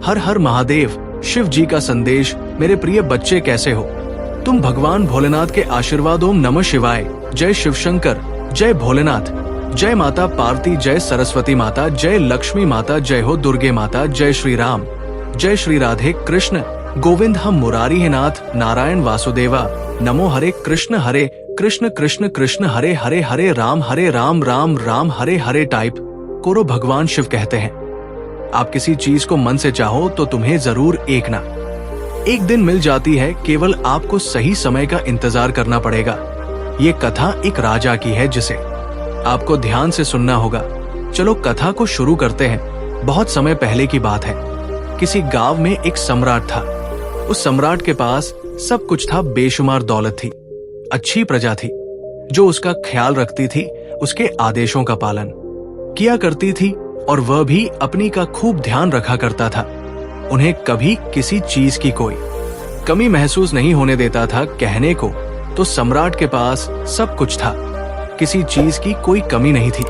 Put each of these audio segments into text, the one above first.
हर हर महादेव, शिव जी का संदेश। मेरे प्रिय बच्चे कैसे हो तुम? भगवान भोलेनाथ के आशीर्वाद। ओम नमः शिवाय। जय शिव शंकर, जय भोलेनाथ, जय माता पार्वती, जय सरस्वती माता, जय लक्ष्मी माता, जय हो दुर्गे माता, जय श्री राम, जय श्री राधे कृष्ण गोविंद, हम मुरारी है नाथ, नारायण वासुदेवा, नमो हरे कृष्ण कृष्ण कृष्ण हरे हरे, हरे राम राम राम हरे हरे टाइप को भगवान शिव कहते हैं। आप किसी चीज को मन से चाहो तो तुम्हें जरूर एक दिन मिल जाती है, केवल आपको सही समय का इंतजार करना पड़ेगा। ये कथा एक राजा की है जिसे आपको ध्यान से सुनना होगा। चलो कथा को शुरू करते हैं। बहुत समय पहले की बात है। किसी गांव में एक सम्राट था। उस सम्राट के पास सब कुछ था, बेशुमार दौलत थी, अच्छी प्रजा थी जो उसका ख्याल रखती थी, उसके आदेशों का पालन किया करती थी और वह भी अपनी का खूब ध्यान रखा करता था। उन्हें कभी किसी चीज की कोई कमी महसूस नहीं होने देता था। कहने को तो सम्राट के पास सब कुछ था, किसी चीज की कोई कमी नहीं थी,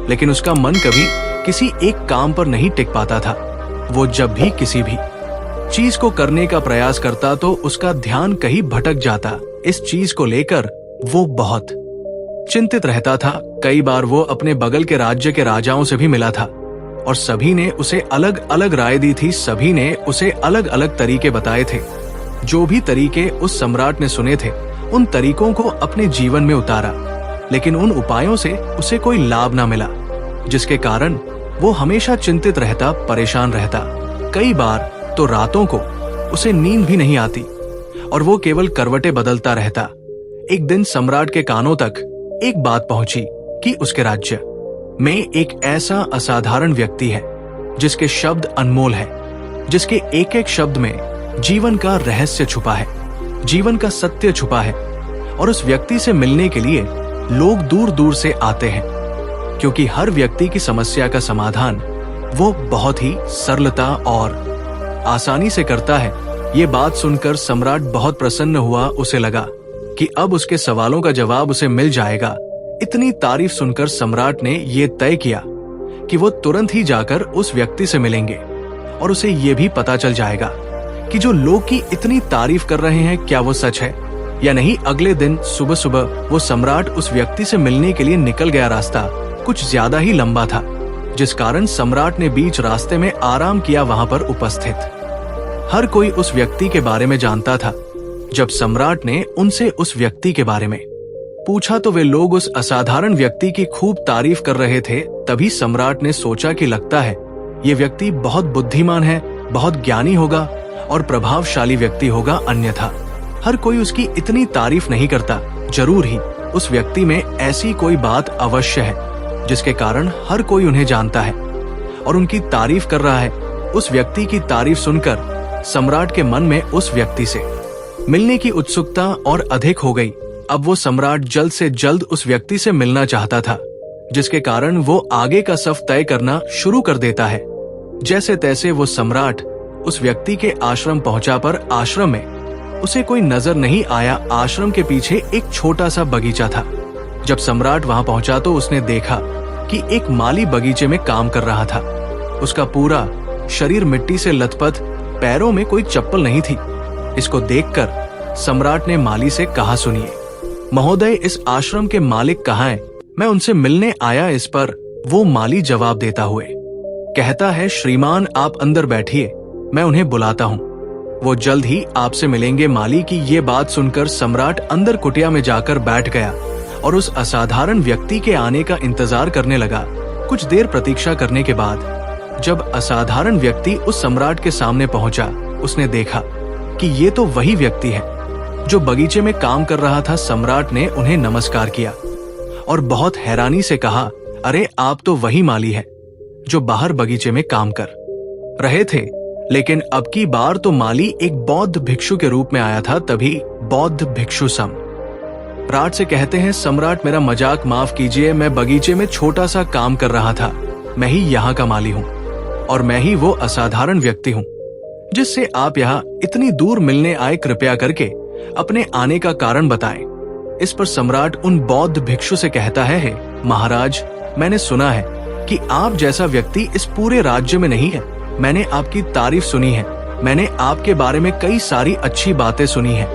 लेकिन उसका मन कभी किसी एक काम पर नहीं टिक पाता था। वो जब भी किसी भी चीज को करने का प्रयास करता तो उसका ध्यान कहीं भटक जाता। इस चीज को लेकर वो बहुत चिंतित रहता था। कई बार वो अपने बगल के राज्य के राजाओं से भी मिला था और सभी ने उसे अलग अलग राय दी थी। सभी ने उसे अलग अलग तरीके बताए थे। जो भी तरीके उस सम्राट ने सुने थे, उन तरीकों को अपने जीवन में उतारा, लेकिन उन उपायों से उसे कोई लाभ ना मिला, जिसके कारण वो हमेशा चिंतित रहता, परेशान रहता। कई बार तो रातों को उसे नींद भी नहीं आती और वो केवल करवटें बदलता रहता। एक दिन सम्राट के कानों तक एक बात पहुंची कि उसके राज्य में एक ऐसा असाधारण व्यक्ति है जिसके शब्द अनमोल है, जिसके एक एक शब्द में जीवन का रहस्य छुपा है, जीवन का सत्य छुपा है। और उस व्यक्ति से मिलने के लिए लोग दूर दूर से आते हैं, क्योंकि हर व्यक्ति की समस्या का समाधान वो बहुत ही सरलता और आसानी से करता है। ये बात सुनकर सम्राट बहुत प्रसन्न हुआ। उसे लगा कि अब उसके सवालों का जवाब उसे मिल जाएगा। इतनी तारीफ सुनकर सम्राट ने ये तय किया कि वो तुरंत ही जाकर उस व्यक्ति से मिलेंगे और उसे ये भी पता चल जाएगा कि जो लोग की इतनी तारीफ कर रहे हैं, क्या वो सच है या नहीं। अगले दिन सुबह सुबह वो सम्राट उस व्यक्ति से मिलने के लिए निकल गया। रास्ता कुछ ज्यादा ही लंबा था, जिस कारण सम्राट ने बीच रास्ते में आराम किया। वहां पर उपस्थित हर कोई उस व्यक्ति के बारे में जानता था। जब सम्राट ने उनसे उस व्यक्ति के बारे में पूछा तो वे लोग उस असाधारण व्यक्ति की खूब तारीफ कर रहे थे। तभी सम्राट ने सोचा कि लगता है ये व्यक्ति बहुत बुद्धिमान है, बहुत ज्ञानी होगा और प्रभावशाली व्यक्ति होगा, अन्यथा हर कोई उसकी इतनी तारीफ नहीं करता। जरूर ही उस व्यक्ति में ऐसी कोई बात अवश्य है जिसके कारण हर कोई उन्हें जानता है और उनकी तारीफ कर रहा है। उस व्यक्ति की तारीफ सुनकर सम्राट के मन में उस व्यक्ति से मिलने की उत्सुकता और अधिक हो गई। अब वो सम्राट जल्द से जल्द उस व्यक्ति से मिलना चाहता था, जिसके कारण वो आगे का सफ तय करना शुरू कर देता है। जैसे तैसे वो सम्राट उस व्यक्ति के आश्रम पहुंचा, पर आश्रम में उसे कोई नजर नहीं आया। आश्रम के पीछे एक छोटा सा बगीचा था। जब सम्राट वहां पहुंचा तो उसने देखा कि एक माली बगीचे में काम कर रहा था। उसका पूरा शरीर मिट्टी से लथपथ, पैरों में कोई चप्पल नहीं थी। इसको देखकर सम्राट ने माली से कहा, सुनिए महोदय, इस आश्रम के मालिक कहाँ हैं? मैं उनसे मिलने आया। इस पर वो माली जवाब देता हुए कहता है, श्रीमान आप अंदर बैठिए, मैं उन्हें बुलाता हूँ, वो जल्द ही आपसे मिलेंगे। माली की ये बात सुनकर सम्राट अंदर कुटिया में जाकर बैठ गया और उस असाधारण व्यक्ति के आने का इंतजार करने लगा। कुछ देर प्रतीक्षा करने के बाद जब असाधारण व्यक्ति उस सम्राट के सामने पहुंचा, उसने देखा कि ये तो वही व्यक्ति है जो बगीचे में काम कर रहा था। सम्राट ने उन्हें नमस्कार किया और बहुत हैरानी से कहा, अरे आप तो वही माली है जो बाहर बगीचे में काम कर रहे थे। लेकिन अब की बार तो माली एक बौद्ध भिक्षु के रूप में आया था। तभी बौद्ध भिक्षु सम्राट से कहते हैं, सम्राट मेरा मजाक माफ कीजिए, मैं बगीचे में छोटा सा काम कर रहा था। मैं ही यहाँ का माली हूँ और मैं ही वो असाधारण व्यक्ति हूँ जिससे आप यहाँ इतनी दूर मिलने आए। कृपया करके अपने आने का कारण बताएं। इस पर सम्राट उन बौद्ध भिक्षु से कहता है, महाराज मैंने सुना है कि आप जैसा व्यक्ति इस पूरे राज्य में नहीं है। मैंने आपकी तारीफ सुनी है, मैंने आपके बारे में कई सारी अच्छी बातें सुनी हैं।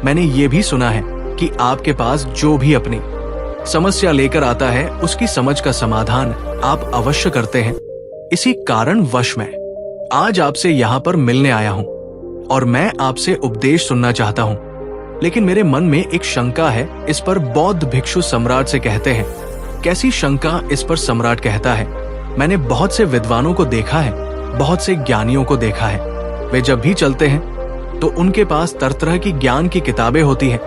मैंने ये भी सुना है कि आपके पास जो भी अपनी समस्या लेकर आता है उसकी समझ का समाधान आप अवश्य करते हैं। इसी कारण वश मैं आज आपसे यहाँ पर मिलने आया हूँ और मैं आपसे उपदेश सुनना चाहता हूँ। लेकिन मेरे मन में एक शंका है, इस पर बौद्ध भिक्षु सम्राट से कहते हैं। कैसी शंका इस पर सम्राट कहता है? मैंने बहुत से विद्वानों को देखा है, बहुत से ज्ञानियों को देखा है। वे जब भी चलते हैं तो उनके पास तरह तरह की ज्ञान की किताबें होती हैं।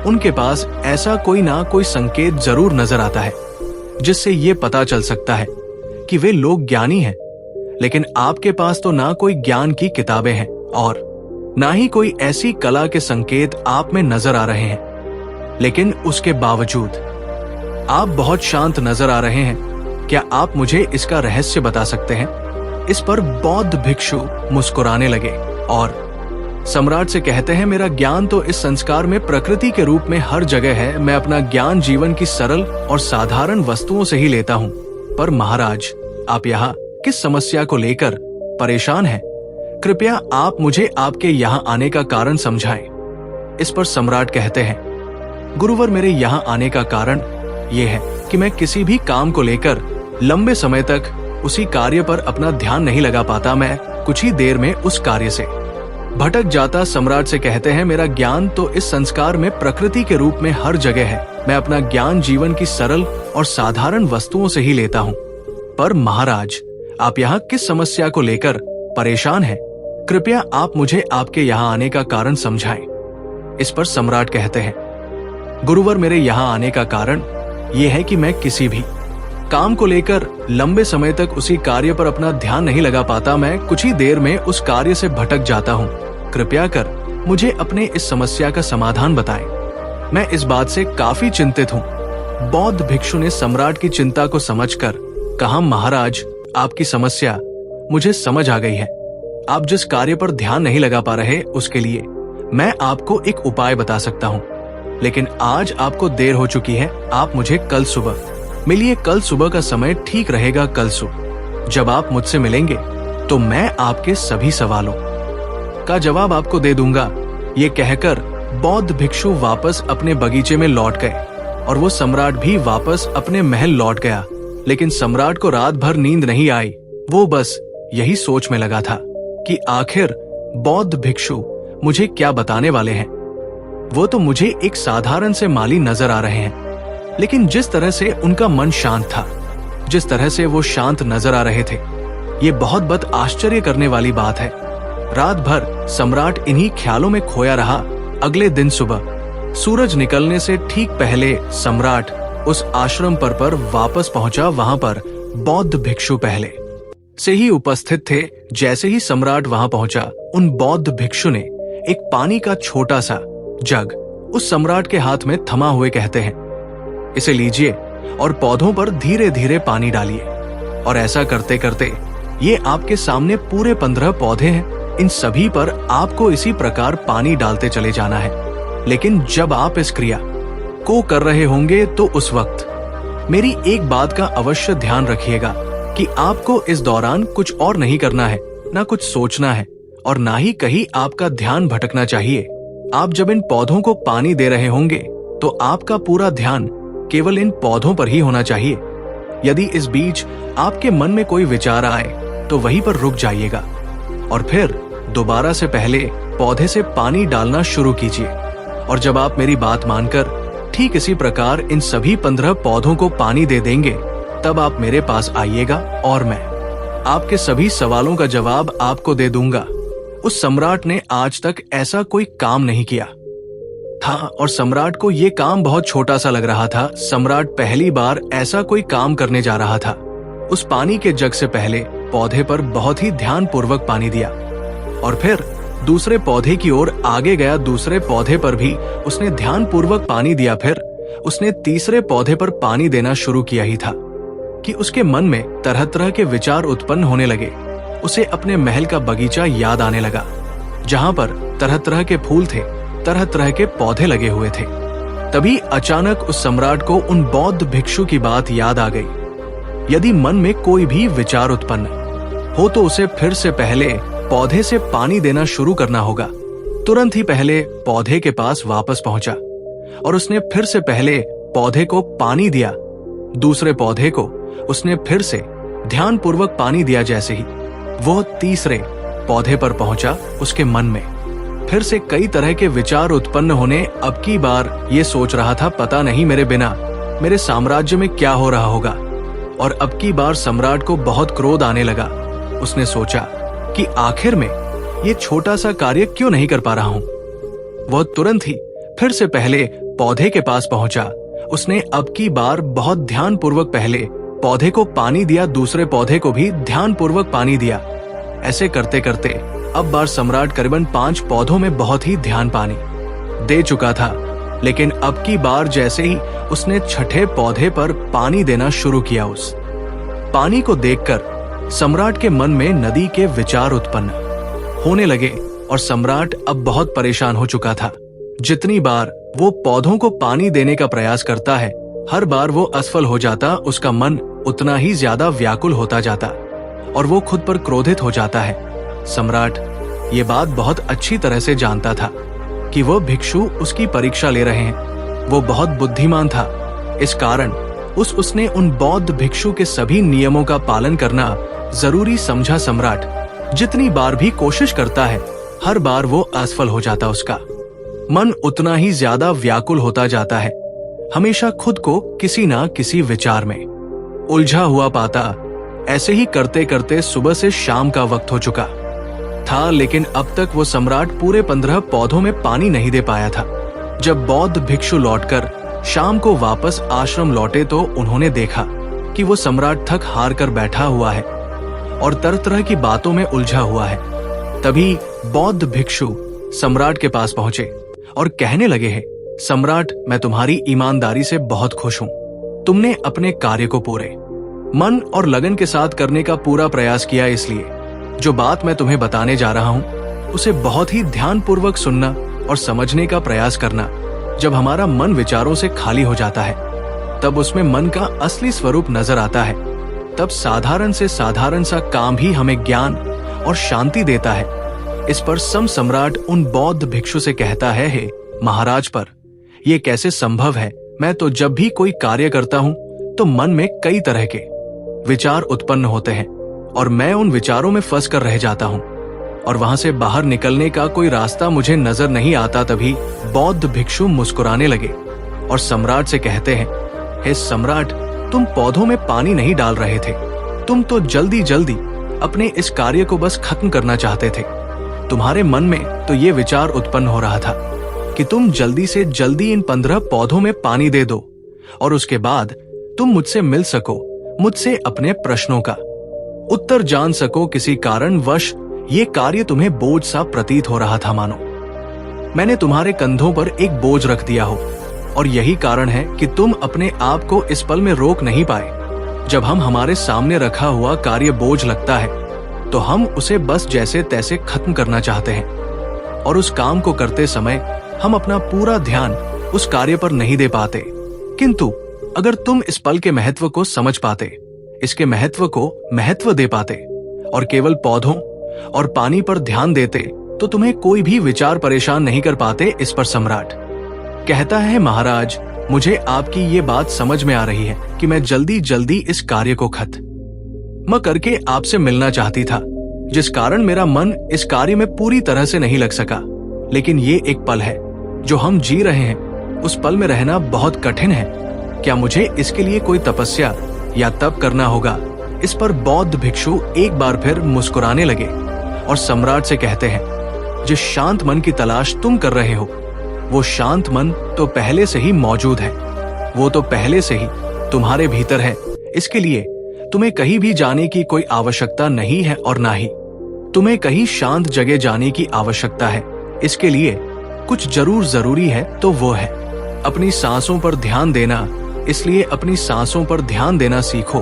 उनके पास ऐसा कोई ना कोई संकेत जरूर नजर आता है जिससे ये पता चल सकता है कि वे लोग ज्ञानी हैं। लेकिन आपके पास तो ना कोई ज्ञान की किताबें हैं और ना ही कोई ऐसी कला के संकेत आप में नजर आ रहे हैं। लेकिन उसके बावजूद आप बहुत शांत नजर आ रहे हैं। क्या आप मुझे इसका रहस्य बता सकते हैं? इस पर बौद्ध भिक्षु मुस्कुराने लगे और सम्राट से कहते हैं, मेरा ज्ञान तो इस संस्कार में प्रकृति के रूप में हर जगह है। मैं अपना ज्ञान जीवन की सरल और साधारण वस्तुओं से ही लेता हूँ। पर महाराज, आप यहाँ किस समस्या को लेकर परेशान हैं? कृपया आप मुझे आपके यहाँ आने का कारण समझाएं। इस पर सम्राट कहते हैं, गुरुवर, मेरे यहाँ आने का कारण यह है कि मैं किसी भी काम को लेकर लंबे समय तक उसी कार्य पर अपना ध्यान नहीं लगा पाता। मैं कुछ ही देर में उस कार्य से भटक जाता। सम्राट से कहते हैं, मेरा ज्ञान तो इस संस्कार में प्रकृति के रूप में हर जगह है। मैं अपना ज्ञान जीवन की सरल और साधारण वस्तुओं से ही लेता हूँ। पर महाराज, आप यहाँ किस समस्या को लेकर परेशान हैं? कृपया आप मुझे आपके यहाँ आने का कारण समझाएं। इस पर सम्राट कहते हैं, गुरुवर, मेरे यहाँ आने का कारण यह है कि मैं किसी भी काम को लेकर लंबे समय तक उसी कार्य पर अपना ध्यान नहीं लगा पाता। मैं कुछ ही देर में उस कार्य से भटक जाता हूँ। कृपया कर मुझे अपने इस समस्या का समाधान बताएं। मैं इस बात से काफी चिंतित हूँ। बौद्ध भिक्षु ने सम्राट की चिंता को समझकर कहा, महाराज, आपकी समस्या मुझे समझ आ गई है। आप जिस कार्य पर ध्यान नहीं लगा पा रहे उसके लिए मैं आपको एक उपाय बता सकता हूँ। लेकिन आज आपको देर हो चुकी है। आप मुझे कल सुबह मिलिए। कल सुबह का समय ठीक रहेगा। कल सुबह जब आप मुझसे मिलेंगे तो मैं आपके सभी सवालों का जवाब आपको दे दूंगा। ये कहकर बौद्ध भिक्षु वापस अपने बगीचे में लौट गए और वो सम्राट भी वापस अपने महल लौट गया। लेकिन सम्राट को रात भर नींद नहीं आई। वो बस यही सोच में लगा था कि आखिर बौद्ध भिक्षु मुझे क्या बताने वाले हैं। वो तो मुझे एक साधारण से माली नजर आ रहे हैं, लेकिन जिस तरह से उनका मन शांत था, जिस तरह से वो शांत नजर आ रहे थे, ये बहुत आश्चर्य करने वाली बात है। रात भर सम्राट इन्हीं ख्यालों में खोया रहा। अगले दिन सुबह सूरज निकलने से ठीक पहले सम्राट उस आश्रम पर वापस पहुंचा। वहां पर बौद्ध भिक्षु पहले से ही उपस्थित थे। जैसे ही सम्राट वहां पहुंचा, उन बौद्ध भिक्षु ने एक पानी का छोटा सा जग उस सम्राट के हाथ में थमा हुए कहते हैं, इसे लीजिए और पौधों पर धीरे धीरे पानी डालिए। और ऐसा करते करते ये आपके सामने पूरे 15 पौधे हैं। इन सभी पर आपको इसी प्रकार पानी डालते चले जाना है। लेकिन जब आप इस क्रिया को कर रहे होंगे तो उस वक्त मेरी एक बात का अवश्य ध्यान रखिएगा कि आपको इस दौरान कुछ और नहीं करना है, ना कुछ सोचना है और ना ही कहीं आपका ध्यान भटकना चाहिए। आप जब इन पौधों को पानी दे रहे होंगे तो आपका पूरा ध्यान केवल इन पौधों पर ही होना चाहिए। यदि इस बीच आपके मन में कोई विचार आए तो वहीं पर रुक जाइएगा और फिर दोबारा से पहले पौधे से पानी डालना शुरू कीजिए। और जब आप मेरी बात मानकर ठीक इसी प्रकार इन सभी 15 पौधों को पानी दे देंगे, तब आप मेरे पास आइएगा और मैं आपके सभी सवालों का जवाब आपको दे दूंगा। उस सम्राट ने आज तक ऐसा कोई काम नहीं किया था और सम्राट को ये काम बहुत छोटा सा लग रहा था। सम्राट पहली बार ऐसा कोई काम करने जा रहा था। उस पानी के जग से पहले पौधे पर बहुत ही ध्यानपूर्वक पानी दिया और फिर दूसरे पौधे की ओर आगे गया। दूसरे पौधे पर भी उसने ध्यानपूर्वक पानी दिया। फिर उसने तीसरे पौधे पर पानी देना शुरू किया ही था कि उसके मन में तरह तरह के विचार उत्पन्न होने लगे। उसे अपने महल का बगीचा याद आने लगा, जहां पर तरह तरह के फूल थे, तरह तरह के पौधे लगे हुए थे। तभी अचानक उस सम्राट को उन बौद्ध भिक्षु की बात याद आ गई। यदि मन में कोई भी विचार उत्पन्न हो तो उसे फिर से पहले पौधे से पानी देना शुरू करना होगा। तुरंत ही पहले पौधे के पास वापस पहुंचा और उसने फिर से पहले पौधे को पानी दिया। दूसरे पौधे को उसने फिर से ध्यानपूर्वक पानी दिया। जैसे ही वो तीसरे पौधे पर पहुंचा, उसके मन में फिर से कई तरह के विचार उत्पन्न होने। अब की बार ये सोच रहा था, पता नहीं मेरे बिना मेरे साम्राज्य में क्या हो रहा होगा। और अब की बार सम्राट को बहुत क्रोध आने लगा। उसने सोचा कि आखिर में ये छोटा सा कार्य क्यों नहीं कर पा रहा हूं। वह तुरंत ही फिर से पहले पौधे के पास पहुंचा। उसने अब की बार बहुत ध्यानपूर्वक पहले पौधे को पानी दिया, दूसरे पौधे को भी ध्यानपूर्वक पानी दिया। ऐसे करते करते अब बार सम्राट करीबन 5 पौधों में बहुत ही ध्यान पानी दे चुका था। लेकिन अब की बार जैसे ही उसने छठे पौधे पर पानी देना शुरू किया, उस पानी को देखकर सम्राट के मन में नदी के विचार उत्पन्न होने लगे और सम्राट अब बहुत परेशान हो चुका था। जितनी बार वो पौधों को पानी देने का प्रयास करता है, हर बार वो असफल हो जाता। उसका मन उतना ही ज्यादा व्याकुल होता जाता और वो खुद पर क्रोधित हो जाता है। सम्राट ये बात बहुत अच्छी तरह से जानता था कि वो भिक्षु उसकी परीक्षा ले रहे हैं। वो बहुत बुद्धिमान था, इस कारण उसने उन बौद्ध भिक्षु के सभी नियमों का पालन करना जरूरी समझा। सम्राट जितनी बार भी कोशिश करता है, हर बार वो असफल हो जाता। उसका मन उतना ही ज्यादा व्याकुल होता जाता है, हमेशा खुद को किसी ना किसी विचार में उलझा हुआ पाता। ऐसे ही करते करते सुबह से शाम का वक्त हो चुका था, लेकिन अब तक वो सम्राट पूरे 15 पौधों में पानी नहीं दे पाया था। जब बौद्ध भिक्षु लौटकर शाम को वापस आश्रम लौटे तो उन्होंने देखा कि वो सम्राट थक हार कर बैठा हुआ है और तरह तरह की बातों में उलझा हुआ है। तभी बौद्ध भिक्षु सम्राट के पास पहुंचे और कहने लगे हैं, सम्राट, मैं तुम्हारी ईमानदारी से बहुत खुश हूं। तुमने अपने कार्य को पूरे मन और लगन के साथ करने का पूरा प्रयास किया, इसलिए जो बात मैं तुम्हें बताने जा रहा हूं उसे बहुत ही ध्यानपूर्वक सुनना और समझने का प्रयास करना। जब हमारा मन विचारों से खाली हो जाता है, तब उसमें मन का असली स्वरूप नजर आता है। तब साधारण से साधारण सा काम भी हमें ज्ञान और शांति देता है। इस पर सम्राट उन बौद्ध भिक्षु से कहता है, हे महाराज, पर यह कैसे संभव है? मैं तो जब भी कोई कार्य करता हूं तो मन में कई तरह के विचार उत्पन्न होते हैं और मैं उन विचारों में फंस कर रह जाता हूं और वहां से बाहर निकलने का कोई रास्ता मुझे नजर नहीं आता। तभी बौद्ध भिक्षु मुस्कुराने लगे और सम्राट से कहते हैं, हे सम्राट, तुम पौधों में पानी नहीं डाल रहे थे, तुम तो जल्दी जल्दी अपने इस कार्य को बस खत्म करना चाहते थे। तुम्हारे मन में तो ये विचार उत्पन्न हो रहा था कि तुम जल्दी से जल्दी इन 15 पौधों में पानी दे दो और उसके बाद तुम मुझसे मिल सको, मुझसे अपने प्रश्नों का उत्तर जान सको। किसी कारणवश ये कार्य तुम्हें बोझ सा प्रतीत हो रहा था, मानो मैंने तुम्हारे कंधों पर एक बोझ रख दिया हो और यही कारण है कि तुम अपने आप को इस पल में रोक नहीं पाए। जब हमारे सामने रखा हुआ कार्य बोझ लगता है तो हम उसे बस जैसे तैसे खत्म करना चाहते हैं और उस काम को करते समय हम अपना पूरा ध्यान उस कार्य पर नहीं दे पाते। किंतु अगर तुम इस पल के महत्व को समझ पाते, इसके महत्व को महत्व दे पाते और केवल पौधों और पानी पर ध्यान देते, तो तुम्हें कोई भी विचार परेशान नहीं कर पाते। इस पर सम्राट कहता है, महाराज, मुझे आपकी ये बात समझ में आ रही है कि मैं जल्दी जल्दी इस कार्य को खत्म करके आपसे मिलना चाहती था, जिस कारण मेरा मन इस कार्य में पूरी तरह से नहीं लग सका। लेकिन ये एक पल है जो हम जी रहे हैं, उस पल में रहना बहुत कठिन है। क्या मुझे इसके लिए कोई तपस्या या तप करना होगा? इस पर बौद्ध भिक्षु एक बार फिर मुस्कुराने लगे और सम्राट से कहते हैं, जिस शांत मन की तलाश तुम कर रहे हो, वो शांत मन तो पहले से ही मौजूद है, वो तो पहले से ही तुम्हारे भीतर है। इसके लिए तुम्हें कहीं भी जाने की कोई आवश्यकता नहीं है और ना ही तुम्हें कहीं शांत जगह जाने की आवश्यकता है। इसके लिए कुछ जरूरी है, तो वो है अपनी सांसों पर ध्यान देना। इसलिए अपनी सांसों पर ध्यान देना सीखो।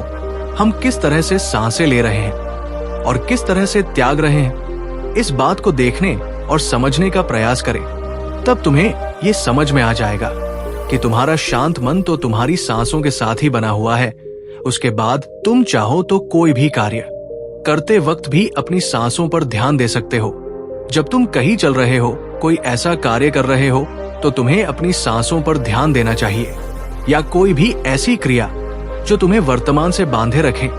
हम किस तरह से सांसें ले रहे हैं और किस तरह से त्याग रहे हैं, इस बात को देखने और समझने का प्रयास करें। तब तुम्हें ये समझ में आ जाएगा कि तुम्हारा शांत मन तो तुम्हारी सांसों के साथ ही बना हुआ है। उसके बाद तुम चाहो तो कोई भी कार्य करते वक्त भी अपनी सांसों पर ध्यान दे सकते हो। जब तुम कहीं चल रहे हो, कोई ऐसा कार्य कर रहे हो, तो तुम्हें अपनी सांसों पर ध्यान देना चाहिए, या कोई भी ऐसी क्रिया जो तुम्हें वर्तमान से बांधे रखे।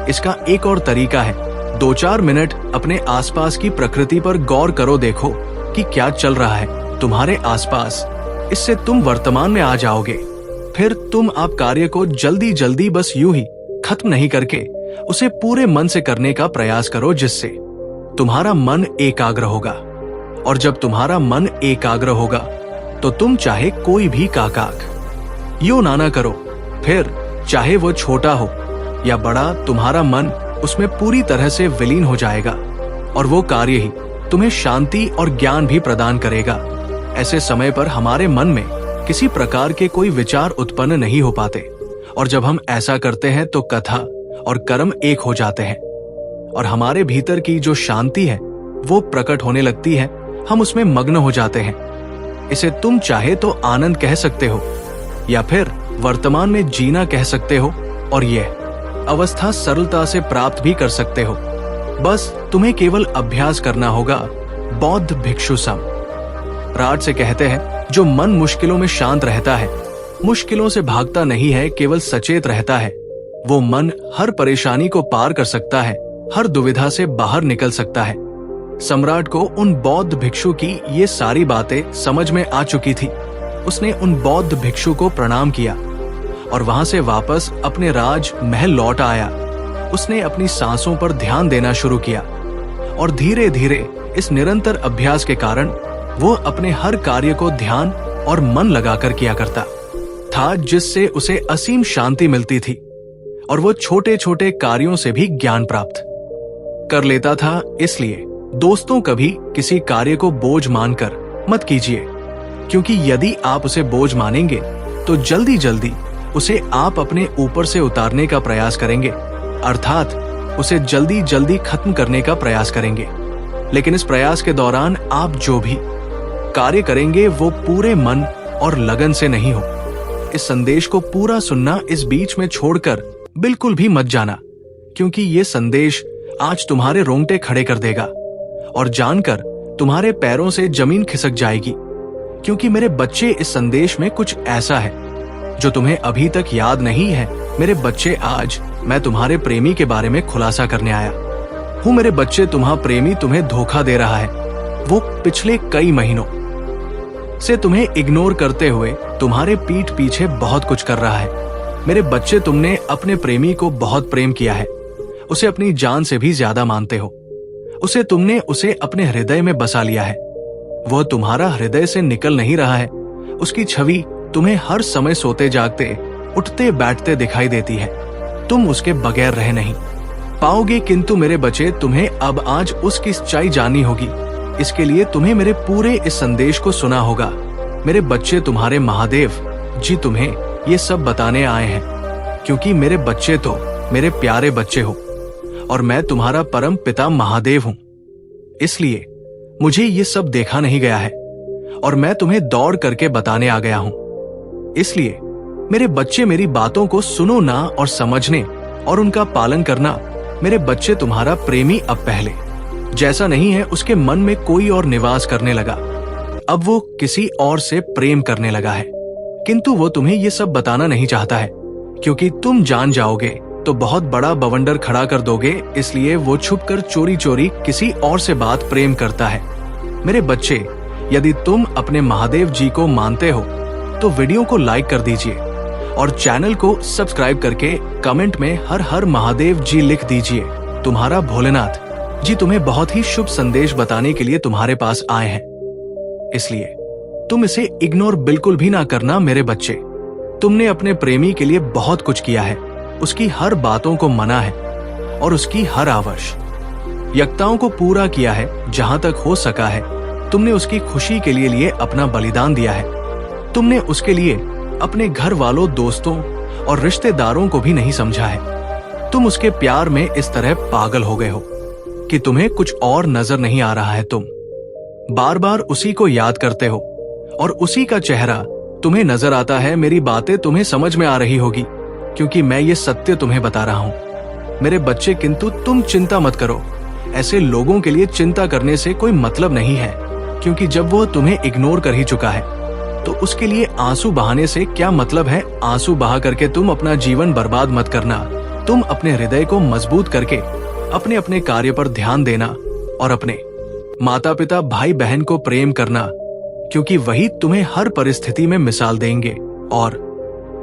इसका एक और तरीका है, 2-4 मिनट अपने आसपास की प्रकृति पर गौर करो, देखो कि क्या चल रहा है तुम्हारे आसपास। इससे तुम वर्तमान में आ जाओगे। फिर तुम आप कार्य को जल्दी जल्दी बस यूं ही खत्म नहीं करके उसे पूरे मन से करने का प्रयास करो, जिससे तुम्हारा मन एकाग्र होगा। और जब तुम्हारा मन एकाग्र होगा तो तुम चाहे कोई भी काकाक यूं ना करो, फिर चाहे वो छोटा हो या बड़ा, तुम्हारा मन उसमें पूरी तरह से विलीन हो जाएगा और वो कार्य ही तुम्हें शांति और ज्ञान भी प्रदान करेगा। ऐसे समय पर हमारे मन में किसी प्रकार के कोई विचार उत्पन्न नहीं हो पाते, और जब हम ऐसा करते हैं तो कथा और कर्म एक हो जाते हैं और हमारे भीतर की जो शांति है वो प्रकट होने लगती है। हम उसमें मग्न हो जाते हैं। इसे तुम चाहे तो आनंद कह सकते हो या फिर वर्तमान में जीना कह सकते हो, और यह अवस्था सरलता से प्राप्त भी कर सकते हो। बस तुम्हें केवल अभ्यास करना होगा। बौद्ध भिक्षु सम राज से कहते हैं, जो मन मुश्किलों में शांत रहता है, मुश्किलों से भागता नहीं है, केवल सचेत रहता है, वो मन हर परेशानी को पार कर सकता है, हर दुविधा से बाहर निकल सकता है। सम्राट को उन बौद्ध भिक्षु की ये सारी बातें समझ में आ चुकी थी। उसने उन बौद्ध भिक्षु को प्रणाम किया और वहां से वापस अपने राज महल लौट आया। उसने अपनी सांसों पर ध्यान देना शुरू किया और धीरे धीरे इस निरंतर अभ्यास के कारण वो अपने हर कार्य को ध्यान और मन लगाकर किया करता था, जिससे उसे असीम शांति मिलती थी और वो छोटे छोटे कार्यों से भी ज्ञान प्राप्त कर लेता था। इसलिए दोस्तों, कभी किसी कार्य को बोझ मानकर मत कीजिए, क्योंकि यदि आप उसे बोझ मानेंगे तो जल्दी जल्दी उसे आप अपने ऊपर से उतारने का प्रयास करेंगे, अर्थात उसे जल्दी जल्दी खत्म करने का प्रयास करेंगे। लेकिन इस प्रयास के दौरान आप जो भी कार्य करेंगे वो पूरे मन और लगन से नहीं हो। इस संदेश को पूरा सुनना, इस बीच में छोड़कर बिल्कुल भी मत जाना, क्योंकि ये संदेश आज तुम्हारे रोंगटे खड़े कर देगा और जानकर तुम्हारे पैरों से जमीन खिसक जाएगी। क्योंकि मेरे बच्चे, इस संदेश में कुछ ऐसा है जो तुम्हें अभी तक याद नहीं है। मेरे बच्चे, आज मैं तुम्हारे प्रेमी के बारे में खुलासा करने आया हूँ। मेरे बच्चे, तुम्हारा प्रेमी तुम्हें धोखा दे रहा है। वो पिछले कई महीनों से तुम्हें इग्नोर करते हुए तुम्हारे पीठ पीछे बहुत कुछ कर रहा है। मेरे बच्चे, तुमने अपने प्रेमी को बहुत प्रेम किया है, उसे अपनी जान से भी ज्यादा मानते हो। तुमने उसे अपने हृदय में बसा लिया है। वह तुम्हारा हृदय से निकल नहीं रहा है। उसकी छवि तुम्हें हर समय सोते जागते, उठते बैठते दिखाई देती है। तुम उसके बगैर रह नहीं पाओगे। किंतु मेरे बच्चे, तुम्हें अब आज उसकी सच्चाई जाननी होगी। इसके लिए तुम्हें मेरे पूरे इस संदेश को सुना होगा। मेरे बच्चे, तुम्हारे महादेव जी तुम्हें ये सब बताने आए हैं, क्योंकि मेरे बच्चे तो मेरे प्यारे बच्चे हो और मैं तुम्हारा परम पिता महादेव हूं। इसलिए मुझे ये सब देखा नहीं गया है और मैं तुम्हें दौड़ करके बताने आ गया हूं। इसलिए मेरे बच्चे, मेरी बातों को सुनो ना और समझने और उनका पालन करना। मेरे बच्चे, तुम्हारा प्रेमी अब पहले जैसा नहीं है। उसके मन में कोई और निवास करने लगा। अब वो किसी और से प्रेम करने लगा है, किंतु वो तुम्हें ये सब बताना नहीं चाहता है, क्योंकि तुम जान जाओगे तो बहुत बड़ा बवंडर खड़ा कर दोगे। इसलिए वो छुपकर चोरी चोरी किसी और से बात प्रेम करता है। मेरे बच्चे, यदि तुम अपने महादेव जी को मानते हो तो वीडियो को लाइक कर दीजिए और चैनल को सब्सक्राइब करके कमेंट में हर हर महादेव जी लिख दीजिए। तुम्हारा भोलेनाथ जी तुम्हें बहुत ही शुभ संदेश बताने के लिए तुम्हारे पास आए हैं। इसलिए तुम इसे इग्नोर बिल्कुल भी ना करना। मेरे बच्चे, तुमने अपने प्रेमी के लिए बहुत कुछ किया है, उसकी हर बातों को माना है और उसकी हर आवश्यकताओं को पूरा किया है। जहां तक हो सका है तुमने उसकी खुशी के लिए अपना बलिदान दिया है। तुमने उसके लिए अपने घर वालों, दोस्तों और रिश्तेदारों को भी नहीं समझा है। तुम उसके प्यार में इस तरह पागल हो गए हो कि तुम्हें कुछ और नजर नहीं आ रहा है। तुम बार बार उसी को याद करते हो और उसी का चेहरा तुम्हें नजर आता है। मेरी बातें तुम्हें समझ में आ रही होगी, क्योंकि मैं ये सत्य तुम्हें बता रहा हूं। मेरे बच्चे, किंतु तुम चिंता मत करो। ऐसे लोगों के लिए चिंता करने से कोई मतलब नहीं है, क्योंकि जब वो तुम्हें इग्नोर कर ही चुका है तो उसके लिए आंसू बहाने से क्या मतलब है। आंसू बहा करके तुम अपना जीवन बर्बाद मत करना। तुम अपने हृदय को मजबूत करके अपने अपने कार्य पर ध्यान देना और अपने माता पिता भाई बहन को प्रेम करना, क्योंकि वही तुम्हें हर परिस्थिति में मिसाल देंगे और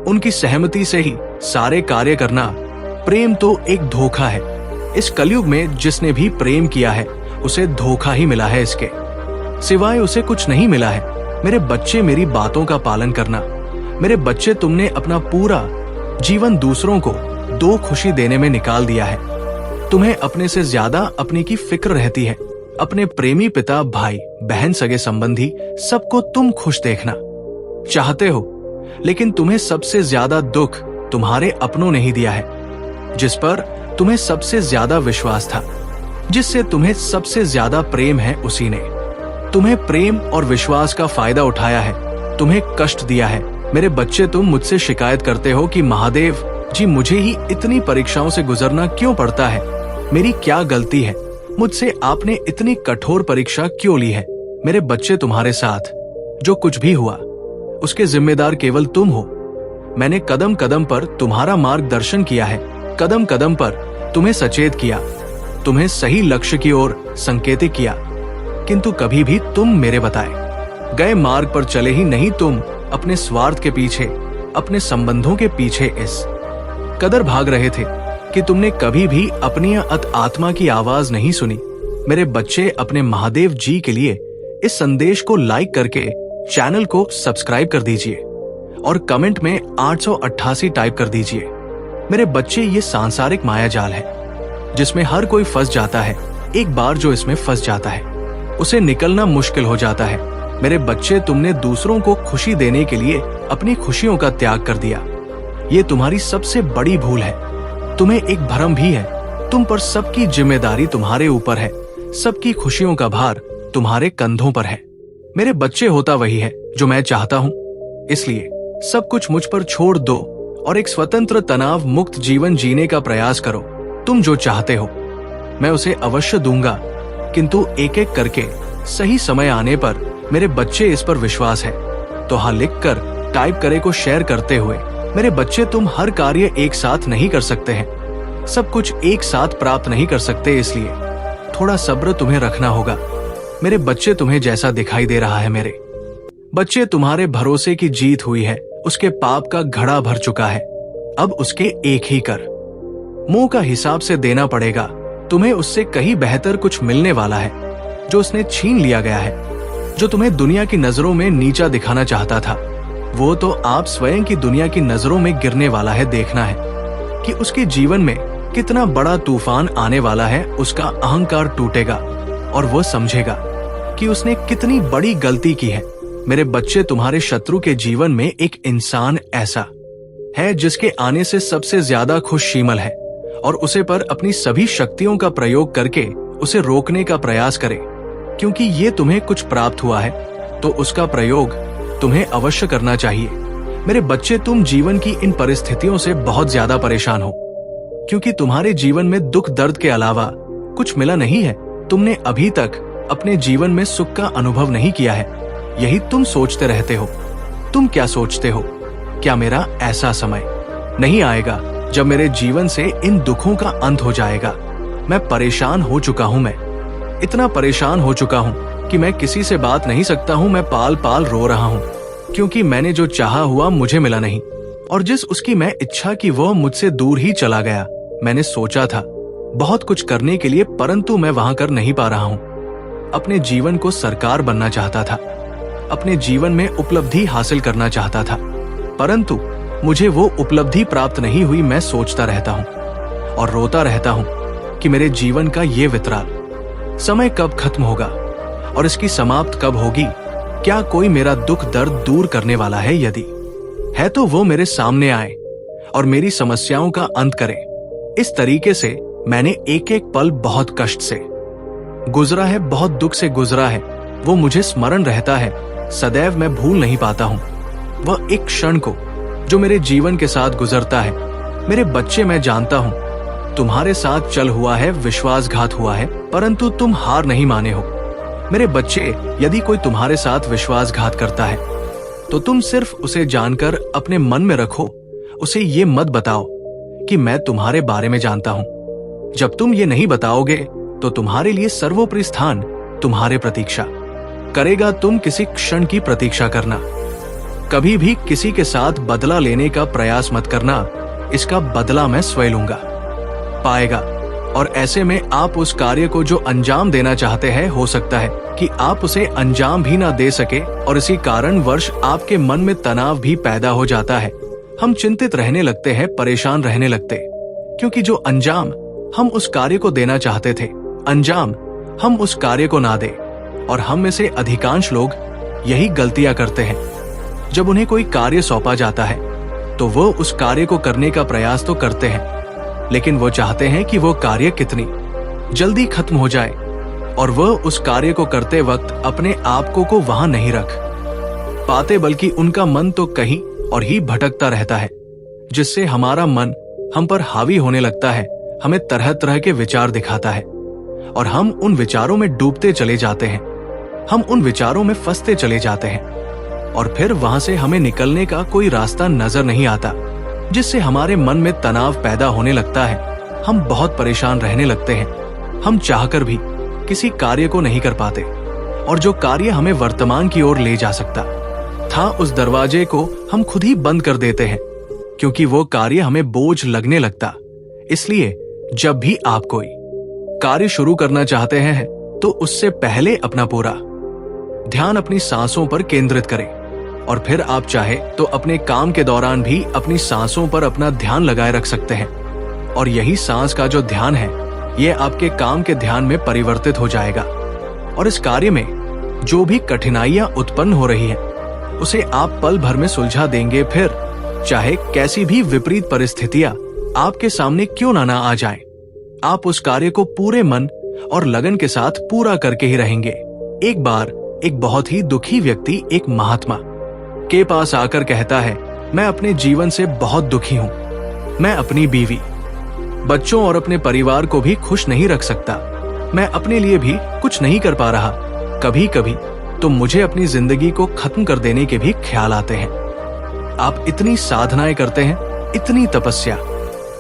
उनकी सहमति से ही सारे कार्य करना। प्रेम तो एक धोखा है। इस कलयुग में जिसने भी प्रेम किया है उसे धोखा ही मिला है, इसके सिवाय उसे कुछ नहीं मिला है। मेरे बच्चे, मेरी बातों का पालन करना। मेरे बच्चे, तुमने अपना पूरा जीवन दूसरों को दो खुशी देने में निकाल दिया है। तुम्हें अपने से ज्यादा अपने की फिक्र रहती है। अपने प्रेमी पिता, भाई बहन, सगे संबंधी सबको तुम खुश देखना चाहते हो, लेकिन तुम्हें सबसे ज्यादा दुख तुम्हारे अपनों ने ही दिया है। जिस पर तुम्हें सबसे ज्यादा विश्वास था, जिससे तुम्हें सबसे ज्यादा प्रेम है, उसी ने तुम्हें प्रेम और विश्वास का फायदा उठाया है, तुम्हें कष्ट दिया है। मेरे बच्चे, तुम मुझसे शिकायत करते हो कि महादेव जी, मुझे ही इतनी परीक्षाओं से गुजरना क्यों पड़ता है, मेरी क्या गलती है, मुझसे आपने इतनी कठोर परीक्षा क्यों ली है। मेरे बच्चे, तुम्हारे साथ जो कुछ भी हुआ उसके जिम्मेदार केवल तुम हो। मैंने कदम कदम पर तुम्हारा मार्गदर्शन किया है, कदम कदम पर तुम्हें सचेत किया, तुम्हें सही लक्ष्य की ओर संकेतित किया, किंतु कभी भी तुम मेरे बताए गए मार्ग पर चले ही नहीं। तुम अपने स्वार्थ के पीछे, अपने संबंधों के पीछे इस कदर भाग रहे थे कि तुमने कभी भी अपनी आत्मा की आवाज नहीं सुनी। मेरे बच्चे, अपने महादेव जी के लिए इस संदेश को लाइक करके चैनल को सब्सक्राइब कर दीजिए और कमेंट में 888 टाइप कर दीजिए। मेरे बच्चे, ये सांसारिक माया जाल है जिसमें हर कोई फंस जाता है। एक बार जो इसमें फंस जाता है उसे निकलना मुश्किल हो जाता है। मेरे बच्चे, तुमने दूसरों को खुशी देने के लिए अपनी खुशियों का त्याग कर दिया। ये तुम्हारी सबसे बड़ी भूल है। तुम्हें एक भ्रम भी है, तुम पर सबकी जिम्मेदारी तुम्हारे ऊपर है, सबकी खुशियों का भार तुम्हारे कंधों पर है। मेरे बच्चे, होता वही है जो मैं चाहता हूँ, इसलिए सब कुछ मुझ पर छोड़ दो और एक स्वतंत्र तनाव मुक्त जीवन जीने का प्रयास करो। तुम जो चाहते हो मैं उसे अवश्य दूंगा, किंतु एक एक करके सही समय आने पर। मेरे बच्चे, इस पर विश्वास है तो हाँ लिखकर टाइप करे को शेयर करते हुए। मेरे बच्चे, तुम हर कार्य एक साथ नहीं कर सकते हैं, सब कुछ एक साथ प्राप्त नहीं कर सकते, इसलिए थोड़ा सब्र तुम्हें रखना होगा। मेरे बच्चे, तुम्हें जैसा दिखाई दे रहा है, मेरे बच्चे, तुम्हारे भरोसे की जीत हुई है, उसके पाप का घड़ा भर चुका है। अब उसके एक ही कर मुंह का हिसाब से देना पड़ेगा। तुम्हें उससे कहीं बेहतर कुछ मिलने वाला है जो उसने छीन लिया गया है। जो तुम्हें दुनिया की नजरों में नीचा दिखाना चाहता था, वो तो आप स्वयं की दुनिया की नजरों में गिरने वाला है। देखना है कि उसके जीवन में कितना बड़ा तूफान आने वाला है। उसका अहंकार टूटेगा और वो समझेगा कि उसने कितनी बड़ी गलती की है। मेरे बच्चे, तुम्हारे शत्रु के जीवन में एक इंसान ऐसा है जिसके आने से सबसे ज्यादा खुश शीमल है और उसे पर अपनी सभी शक्तियों का प्रयोग करके उसे रोकने का प्रयास करे, क्योंकि ये तुम्हें कुछ प्राप्त हुआ है तो उसका प्रयोग तुम्हें अवश्य करना चाहिए। मेरे बच्चे, तुम जीवन की इन परिस्थितियों से बहुत ज्यादा परेशान हो, क्योंकि तुम्हारे जीवन में दुख दर्द के अलावा कुछ मिला नहीं है। तुमने अभी तक अपने जीवन में सुख का अनुभव नहीं किया है, यही तुम सोचते रहते हो। तुम क्या सोचते हो, क्या मेरा ऐसा समय नहीं आएगा जब मेरे जीवन से इन दुखों का अंत हो जाएगा? मैं परेशान हो चुका हूं, मैं इतना परेशान हो चुका हूं कि मैं किसी से बात नहीं सकता हूं। मैं पाल पाल रो रहा हूं, क्योंकि मैंने जो चाहा हुआ मुझे मिला नहीं, और जिस उसकी मैं इच्छा की वह मुझसे दूर ही चला गया। मैंने सोचा था बहुत कुछ करने के लिए, परंतु मैं वहां कर नहीं पा रहा हूं। अपने जीवन को सरकार बनना चाहता था, अपने जीवन में उपलब्धि हासिल करना चाहता था, परंतु मुझे वो उपलब्धि प्राप्त नहीं हुई। मैं सोचता रहता हूं और रोता रहता हूं कि मेरे जीवन का ये वितराल समय कब खत्म होगा और इसकी समाप्त कब होगी। क्या कोई मेरा दुख दर्द दूर करने वाला है? यदि है तो वो मेरे सामने आए और मेरी समस्याओं का अंत करे। इस तरीके से मैंने एक एक पल बहुत कष्ट से गुजरा है, बहुत दुख से गुजरा है। वो मुझे स्मरण रहता है, सदैव मैं भूल नहीं पाता हूं वह एक क्षण को जो मेरे जीवन के साथ गुजरता है। मेरे बच्चे, मैं जानता हूं तुम्हारे साथ चल हुआ है, विश्वासघात हुआ है, परंतु तुम हार नहीं माने हो। मेरे बच्चे, यदि कोई तुम्हारे साथ विश्वासघात करता है तो तुम सिर्फ उसे जानकर अपने मन में रखो, उसे ये मत बताओ कि मैं तुम्हारे बारे में जानता हूं। जब तुम ये नहीं बताओगे तो तुम्हारे लिए सर्वोपरि स्थान तुम्हारे प्रतीक्षा करेगा। तुम किसी क्षण की प्रतीक्षा करना, कभी भी किसी के साथ बदला लेने का प्रयास मत करना। इसका बदला मैं स्वयं लूंगा पाएगा। और ऐसे में आप उस कार्य को जो अंजाम देना चाहते हैं, हो सकता है कि आप उसे अंजाम भी ना दे सके और इसी कारण वर्ष आपके मन में तनाव भी पैदा हो जाता है। हम चिंतित रहने लगते हैं, परेशान रहने लगते, क्योंकि जो अंजाम हम उस कार्य को देना चाहते थे, अंजाम हम उस कार्य को ना दे। और हम में से अधिकांश लोग यही गलतियां करते हैं। जब उन्हें कोई कार्य सौंपा जाता है तो वो उस कार्य को करने का प्रयास तो करते हैं, लेकिन वो चाहते हैं कि वो कार्य कितनी जल्दी खत्म हो जाए और वह उस कार्य को करते वक्त अपने आप को वहां नहीं रख पाते, बल्कि उनका मन तो कहीं और ही भटकता रहता है, जिससे हमारा मन हम पर हावी होने लगता है, हमें तरह तरह के विचार दिखाता है और हम उन विचारों में डूबते चले जाते हैं, हम उन विचारों में फंसते चले जाते हैं और फिर वहां से हमें निकलने का कोई रास्ता नजर नहीं आता, जिससे हमारे मन में तनाव पैदा होने लगता है। हम बहुत परेशान रहने लगते हैं, हम चाहकर भी किसी कार्य को नहीं कर पाते और जो कार्य हमें वर्तमान की ओर ले जा सकता था, उस दरवाजे को हम खुद ही बंद कर देते हैं, क्योंकि वो कार्य हमें बोझ लगने लगता। इसलिए जब भी आप कोई कार्य शुरू करना चाहते हैं तो उससे पहले अपना पूरा ध्यान अपनी सांसों पर केंद्रित करें और फिर आप चाहे तो अपने काम के दौरान भी अपनी सांसों पर अपना ध्यान लगाए रख सकते हैं और यही सांस का जो ध्यान है, ये आपके काम के ध्यान में परिवर्तित हो जाएगा और इस कार्य में जो भी कठिनाइयां उत्पन्न हो रही हैं, उसे आप पल भर में सुलझा देंगे। फिर चाहे कैसी भी विपरीत परिस्थितियां आपके सामने क्यों ना आ जाएं, आप उस कार्य को पूरे मन और लगन के साथ पूरा करके ही रहेंगे। एक बार एक बहुत ही दुखी व्यक्ति एक महात्मा के पास आकर कहता है, मैं अपने जीवन से बहुत दुखी हूं, मैं अपनी बीवी, बच्चों और अपने परिवार को भी खुश नहीं रख सकता, मैं अपने लिए भी कुछ नहीं कर पा रहा। कभी कभी तो मुझे अपनी जिंदगी को खत्म कर देने के भी ख्याल आते हैं। आप इतनी साधनाएं करते हैं, इतनी तपस्या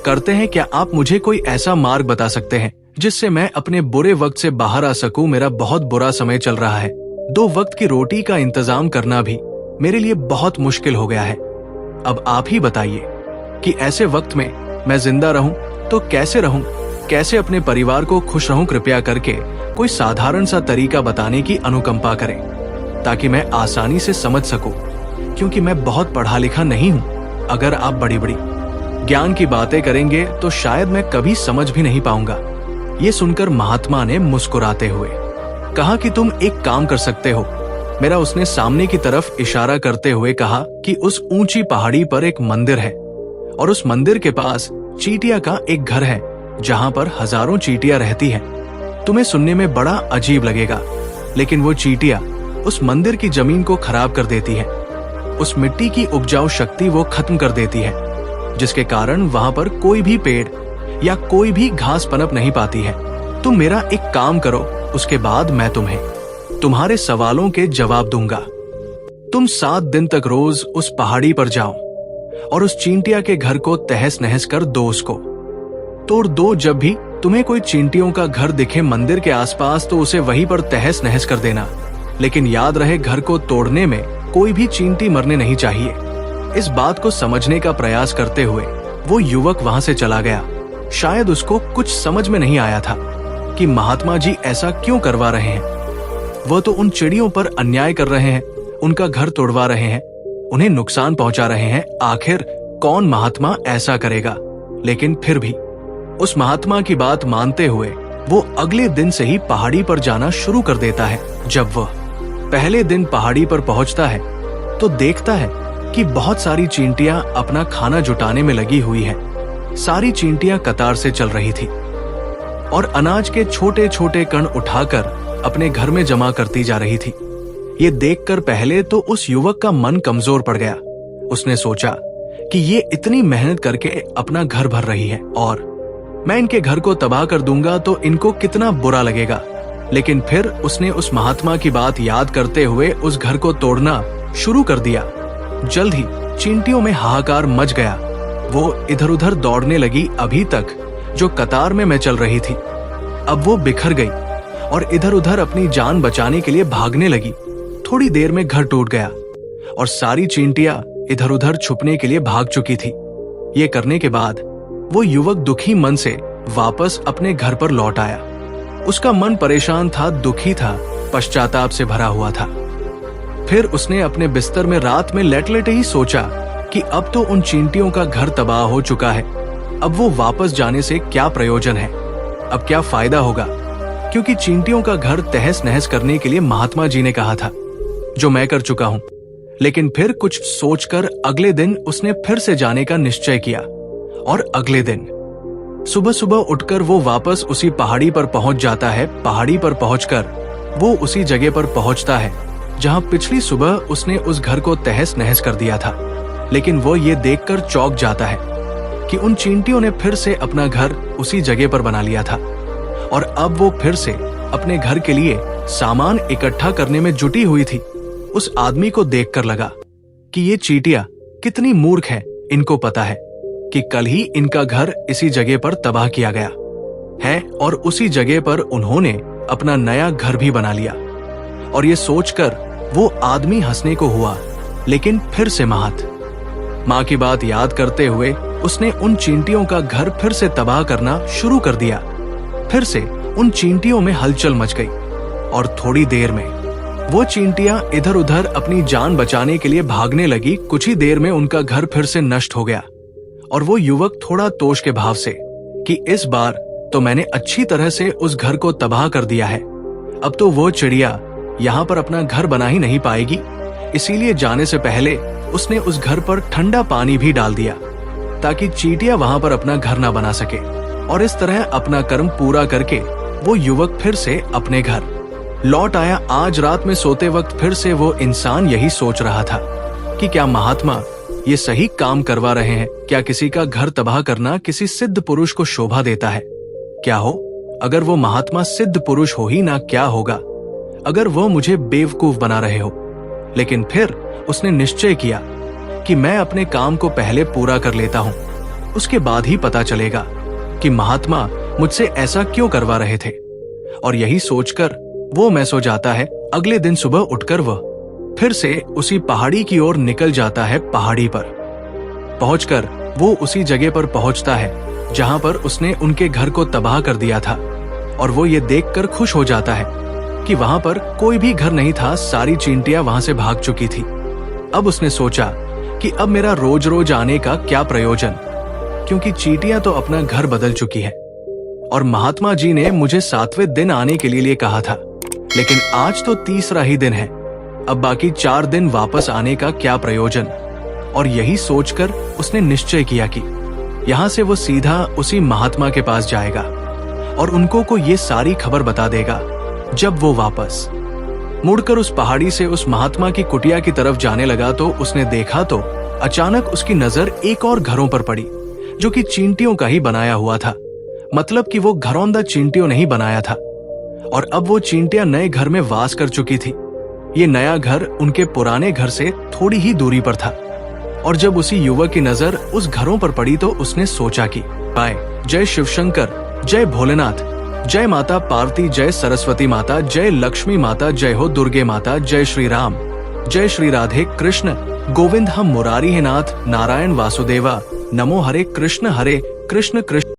करते हैं, क्या आप मुझे कोई ऐसा मार्ग बता सकते हैं जिससे मैं अपने बुरे वक्त से बाहर आ सकूं? मेरा बहुत बुरा समय चल रहा है, 2 वक्त की रोटी का इंतजाम करना भी मेरे लिए बहुत मुश्किल हो गया है। अब आप ही बताइए कि ऐसे वक्त में मैं जिंदा रहूं तो कैसे रहूं, कैसे अपने परिवार को खुश रहूं? कृपया करके कोई साधारण सा तरीका बताने की अनुकंपा करें ताकि मैं आसानी से समझ सकूं, क्योंकि मैं बहुत पढ़ा लिखा नहीं हूं। अगर आप बड़ी बड़ी ज्ञान की बातें करेंगे तो शायद मैं कभी समझ भी नहीं पाऊंगा। ये सुनकर महात्मा ने मुस्कुराते हुए कहा कि तुम एक काम कर सकते हो। मेरा उसने सामने की तरफ इशारा करते हुए कहा कि उस ऊंची पहाड़ी पर एक मंदिर है और उस मंदिर के पास चींटिया का एक घर है जहां पर हजारों चींटियां रहती हैं। तुम्हें सुनने में बड़ा अजीब लगेगा, लेकिन वो चींटियां उस मंदिर की जमीन को खराब कर देती हैं, उस मिट्टी की उपजाऊ शक्ति वो खत्म कर देती है, जिसके कारण वहां पर कोई भी पेड़ या कोई भी घास पनप नहीं पाती है। तुम मेरा एक काम करो, उसके बाद मैं तुम्हें तुम्हारे सवालों के जवाब दूंगा। तुम 7 दिन तक रोज उस पहाड़ी पर जाओ और उस चींटिया के घर को तहस नहस कर दो, उसको तोड़ दो। जब भी तुम्हें कोई चींटियों का घर दिखे मंदिर के आसपास तो उसे वहीं पर तहस नहस कर देना, लेकिन याद रहे घर को तोड़ने में कोई भी चींटी मरने नहीं चाहिए। इस बात को समझने का प्रयास करते हुए वो युवक वहां से चला गया। शायद उसको कुछ समझ में नहीं आया था कि महात्मा जी ऐसा क्यों करवा रहे हैं। वह तो उन चिड़ियों पर अन्याय कर रहे हैं, उनका घर तोड़वा रहे हैं, उन्हें नुकसान पहुंचा रहे हैं। आखिर कौन महात्मा ऐसा करेगा? लेकिन फिर भी उस महात्मा की बात मानते हुए वो अगले दिन से ही पहाड़ी पर जाना शुरू कर देता है। जब वह पहले दिन पहाड़ी पर पहुंचता है तो देखता है कि बहुत सारी चींटियां अपना खाना जुटाने में लगी हुई हैं। सारी चींटियां कतार से चल रही थी और अनाज के छोटे छोटे कण उठाकर अपने घर में जमा करती जा रही थी। ये देखकर पहले तो उस युवक का मन कमजोर पड़ गया। उसने सोचा कि ये इतनी मेहनत करके अपना घर भर रही है और मैं इनके घर को तबाह कर दूंगा तो इनको कितना बुरा लगेगा। लेकिन फिर उसने उस महात्मा की बात याद करते हुए उस घर को तोड़ना शुरू कर दिया। जल्द ही चींटियों में हाहाकार मच गया। वो इधर उधर दौड़ने लगी। अभी तक जो कतार में मैं चल रही थी, अब वो बिखर गई और इधर उधर अपनी जान बचाने के लिए भागने लगी। थोड़ी देर में घर टूट गया और सारी चींटियां इधर उधर छुपने के लिए भाग चुकी थी। ये करने के बाद वो युवक दुखी मन से वापस अपने घर पर लौट आया। उसका मन परेशान था, दुखी था, पश्चाताप से भरा हुआ था। फिर उसने अपने बिस्तर में रात में लेट लेटे ही सोचा कि अब तो उन चींटियों का घर तबाह हो चुका है। अब वो वापस जाने से क्या प्रयोजन है, अब क्या फायदा होगा, क्योंकि चींटियों का घर तहस नहस करने के लिए महात्मा जी ने कहा था, जो मैं कर चुका हूं। लेकिन फिर कुछ सोचकर अगले दिन उसने फिर से जाने का निश्चय किया। और अगले दिन सुबह सुबह उठकर वो वापस उसी पहाड़ी पर पहुंच जाता है। पहाड़ी पर पहुंचकर वो उसी जगह पर पहुंचता है जहां पिछली सुबह उसने उस घर को तहस नहस कर दिया था। लेकिन वो ये देखकर चौंक जाता है कि उन चींटियों ने फिर से अपना घर उसी जगह पर बना लिया था और अब वो फिर से अपने घर के लिए सामान इकट्ठा करने में जुटी हुई थी। उस आदमी को देखकर लगा कि ये चींटियां कितनी मूर्ख हैं। इनको पता है कि कल ही इनका घर इसी जगह पर तबाह किया गया है और उसी जगह पर उन्होंने अपना नया घर भी बना लिया। और ये सोचकर वो आदमी हंसने को हुआ, लेकिन फिर से माँ की बात याद करते हुए उसने उन चींटियों का घर फिर से तबाह करना शुरू कर दिया। फिर से उन चींटियों में हलचल मच गई और थोड़ी देर में वो चींटियां इधर उधर अपनी जान बचाने के लिए भागने लगी। कुछ ही देर में उनका घर फिर से नष्ट हो गया और वो युवक थोड़ा तोष के भाव से कि इस बार तो मैंने अच्छी तरह से उस घर को तबाह कर दिया है। अब तो वो चिड़िया यहाँ पर अपना घर बना ही नहीं पाएगी। इसीलिए जाने से पहले उसने उस घर पर ठंडा पानी भी डाल दिया ताकि चींटियां वहां पर अपना घर ना बना सके। और इस तरह अपना कर्म पूरा करके वो युवक फिर से अपने घर लौट आया। आज रात में सोते वक्त फिर से वो इंसान यही सोच रहा था कि क्या महात्मा ये सही काम करवा रहे हैं? क्या किसी का घर तबाह करना किसी सिद्ध पुरुष को शोभा देता है? क्या हो अगर वो महात्मा सिद्ध पुरुष हो ही ना, क्या होगा अगर वो मुझे बेवकूफ बना रहे हो? लेकिन फिर उसने निश्चय किया कि मैं अपने काम को पहले पूरा कर लेता हूं, उसके बाद ही पता चलेगा कि महात्मा मुझसे ऐसा क्यों करवा रहे थे। और यही सोचकर वो मैं सो जाता है। अगले दिन सुबह उठकर वह फिर से उसी पहाड़ी की ओर निकल जाता है। पहाड़ी पर पहुंचकर वो उसी जगह पर पहुंचता है जहां पर उसने उनके घर को तबाह कर दिया था। और वो ये देखकर खुश हो जाता है कि वहां पर कोई भी घर नहीं था, सारी चींटियां वहां से भाग चुकी थी। अब उसने सोचा कि अब मेरा रोज रोज आने का क्या प्रयोजन, क्योंकि चींटियां तो अपना घर बदल चुकी है और महात्मा जी ने मुझे 7वें दिन आने के लिए कहा था। लेकिन आज तो तीसरा ही दिन है, अब बाकी 4 दिन वापस आने का क्या प्रयोजन। और यही सोचकर उसने निश्चय किया कि यहाँ से वो सीधा उसी महात्मा के पास जाएगा और उनको को ये सारी खबर बता देगा। जब वो वापस मुड़कर उस पहाड़ी से उस महात्मा की कुटिया की तरफ जाने लगा तो उसने देखा तो अचानक उसकी नजर एक और घरों पर पड़ी जो कि चींटियों का ही बनाया हुआ था। मतलब कि वो घरौंदा चींटियों ने ही बनाया था और अब वो चींटियां नए घर में वास कर चुकी थी। ये नया घर उनके पुराने घर से थोड़ी ही दूरी पर था। और जब उसी युवक की नजर उस घरों पर पड़ी तो उसने सोचा कि जय शिवशंकर, जय भोलेनाथ, जय माता पार्वती, जय सरस्वती माता, जय लक्ष्मी माता, जय हो दुर्गे माता, जय श्री राम, जय श्री राधे कृष्ण गोविंद हम मुरारी है नाथ, नारायण वासुदेवा, नमो हरे कृष्ण कृष्ण।